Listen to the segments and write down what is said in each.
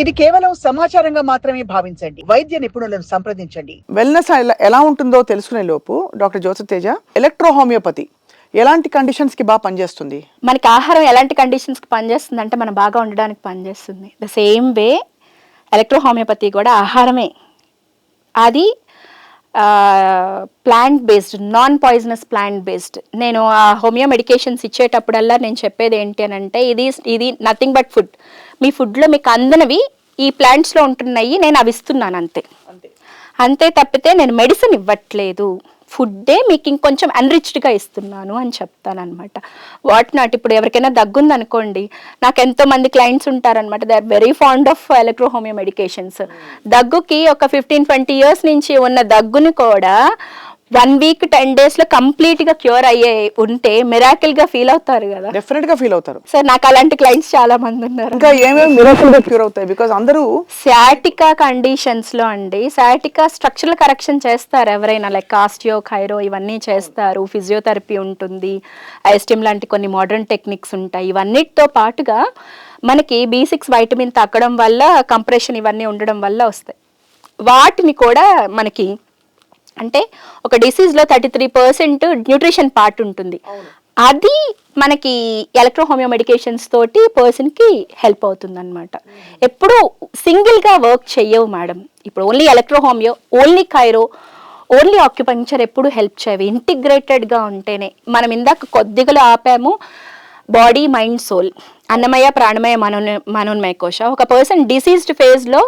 ఇది కేవలం సమాచారంగా మాత్రమే భావించండి. వైద్య నిపుణులను సంప్రదించండి. వెల్నెస్ ఎలా ఉంటుందో తెలుసుకునే లోపు డాక్టర్ జ్యోతి తేజ, ఎలక్ట్రో హోమియోపతి ఎలాంటి కండిషన్స్ కి బాగా పనిచేస్తుంది? మనకి ఆహారం ఎలాంటి కండిషన్స్కి పనిచేస్తుంది అంటే మనం బాగా ఉండడానికి పనిచేస్తుంది. The same way electro homeopathy కూడా ఆహారమే. అది plant based, non poisonous plant based. నేను ఆ హోమియో మెడికేషన్స్ ఇచ్చేటప్పుడల్లా నేను చెప్పేది ఏంటి అని అంటే ఇది నథింగ్ బట్ ఫుడ్. మీ ఫుడ్లో మీకు అందనవి ఈ ప్లాంట్స్లో ఉంటున్నాయి, నేను అవి ఇస్తున్నాను అంతే. అంతే తప్పితే నేను మెడిసిన్ ఇవ్వట్లేదు, ఫుడ్డే మీకు ఇంకొంచెం అన్రిచ్డ్గా ఇస్తున్నాను అని చెప్తాను అనమాట. వాట్ నాట్ ఇప్పుడు ఎవరికైనా దగ్గుంది అనుకోండి, నాకు ఎంతో మంది క్లయింట్స్ ఉంటారనమాట, they are very fond of electro homeo medications. దగ్గుకి ఒక 15-20 years నుంచి ఉన్న దగ్గుని కూడా 1 week 10 daysలో కంప్లీట్గా క్యూర్ అయ్యే ఉంటే మిరాకిల్గా ఫీల్ అవుతారు కదా. డెఫినెట్ గా ఫీల్ అవుతారు. సో నాకు అలాంటి క్లయింట్స్ చాలా మంది ఉన్నారు. ఇంకా ఏమేమి మిరాకిల్ గా క్యూర్ అవుతాయి? బికాజ్ అందరూ సయాటికా కండిషన్స్లో అండి, సయాటికా స్ట్రక్చరల్ కరెక్షన్ చేస్తారు ఎవరైనా, లైక్ ఆస్టియో, ఖైరో ఇవన్నీ చేస్తారు. ఫిజియోథెరపీ ఉంటుంది, ఐస్టిమ్ లాంటి కొన్ని మోడర్న్ టెక్నిక్స్ ఉంటాయి. ఇవన్నిటితో పాటుగా మనకి B6 వైటమిన్ తగ్గడం వల్ల, కంప్రెషన్ ఇవన్నీ ఉండడం వల్ల వస్తాయి. వాటిని కూడా మనకి అంటే ఒక డిసీజ్లో 33% న్యూట్రిషన్ పార్ట్ ఉంటుంది. అది మనకి ఎలక్ట్రో హోమియో మెడికేషన్స్ తోటి పర్సన్కి హెల్ప్ అవుతుంది అనమాట. ఎప్పుడు సింగిల్గా వర్క్ చెయ్యవు మేడం. ఇప్పుడు only electro homeo, only chiro, only acupuncture ఎప్పుడు హెల్ప్ చేయవు. ఇంటిగ్రేటెడ్గా ఉంటేనే. మనం ఇందాక కొద్దిగా ఆపాము బాడీ, మైండ్, సోల్, అన్నమయ, ప్రాణమయ, మనోన్మయ కోశ. ఒక పర్సన్ డిసీజ్డ్ ఫేజ్లో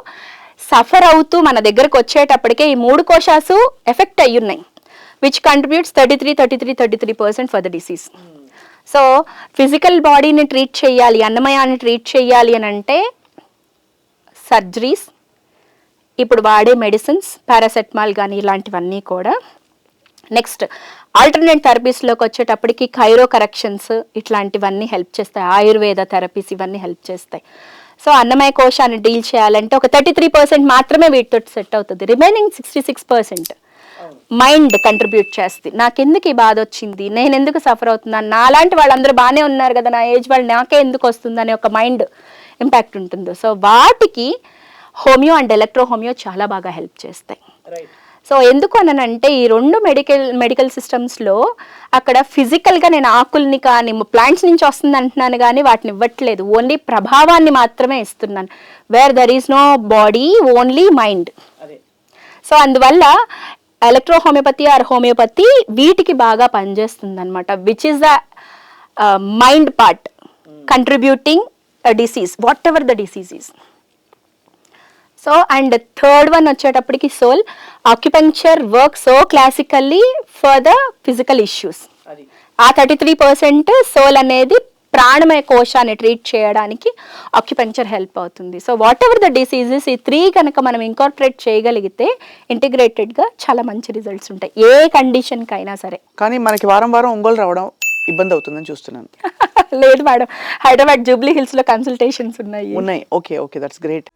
సఫర్ అవుతూ మన దగ్గరకు వచ్చేటప్పటికే ఈ 3 కోశాసు ఎఫెక్ట్ అయ్యున్నాయి, which contributes 33% for the disease. So physical బాడీని ట్రీట్ చేయాలి, అన్నమయాన్ని ట్రీట్ చేయాలి అని అంటే సర్జరీస్, ఇప్పుడు వాడే మెడిసిన్స్, పారాసెటమాల్ కానీ ఇలాంటివన్నీ కూడా. నెక్స్ట్ ఆల్టర్నేట్ థెరపీస్లోకి వచ్చేటప్పటికి ఖైరో కరెక్షన్స్ ఇట్లాంటివన్నీ హెల్ప్ చేస్తాయి. ఆయుర్వేద థెరపీస్ ఇవన్నీ హెల్ప్ చేస్తాయి. సో అన్నమయ కోశాన్ని డీల్ చేయాలంటే ఒక 33% మాత్రమే వీటితో సెట్ అవుతుంది. రిమైనింగ్ 66% మైండ్ కంట్రిబ్యూట్ చేస్తుంది. నాకెందుకు ఈ బాధ వచ్చింది, నేను ఎందుకు సఫర్ అవుతున్నాను, నాలాంటి వాళ్ళందరూ బాగానే ఉన్నారు కదా, నా ఏజ్ వాళ్ళు నాకే ఎందుకు వస్తుంది అనే ఒక మైండ్ ఇంపాక్ట్ ఉంటుంది. సో వాటికి హోమియో అండ్ ఎలక్ట్రో హోమియో చాలా బాగా హెల్ప్ చేస్తాయి. సో ఎందుకు అనంటే ఈ 2 మెడికల్ సిస్టమ్స్లో అక్కడ ఫిజికల్గా నేను ఆకుల్ని కానీ ప్లాంట్స్ నుంచి వస్తుంది అంటున్నాను కానీ వాటిని ఇవ్వట్లేదు, ఓన్లీ ప్రభావాన్ని మాత్రమే ఇస్తున్నాను. Where there is no body, only mind. So అందువల్ల ఎలక్ట్రో హోమియోపతి ఆర్ హోమియోపతి వీటికి బాగా పనిచేస్తుంది అనమాట, which is the mind part contributing disease, whatever the disease is. So and third one వచ్చేటప్పటికి soul. Acupuncture work so classically for the physical issues. ఆ 33% soul అనేది ప్రాణమయ కోశాన్ని ట్రీట్ చేయడానికి ఆక్యుపంక్చర్ హెల్ప్ అవుతుంది. So whatever the diseases, ఈ 3 కనుక మనం ఇంకార్పొరేట్ చేయగలిగితే ఇంటిగ్రేటెడ్గా చాలా మంచి రిజల్ట్స్ ఉంటాయి ఏ కండిషన్కి అయినా సరే. కానీ మనకి వారం వారం ఒంగోలు రావడం ఇబ్బంది అవుతుందని చూస్తున్నాను. లేదు మేడం, హైదరాబాద్ జూబ్లీ హిల్స్లో కన్సల్టేషన్స్ ఉన్నాయి. Okay, that's great.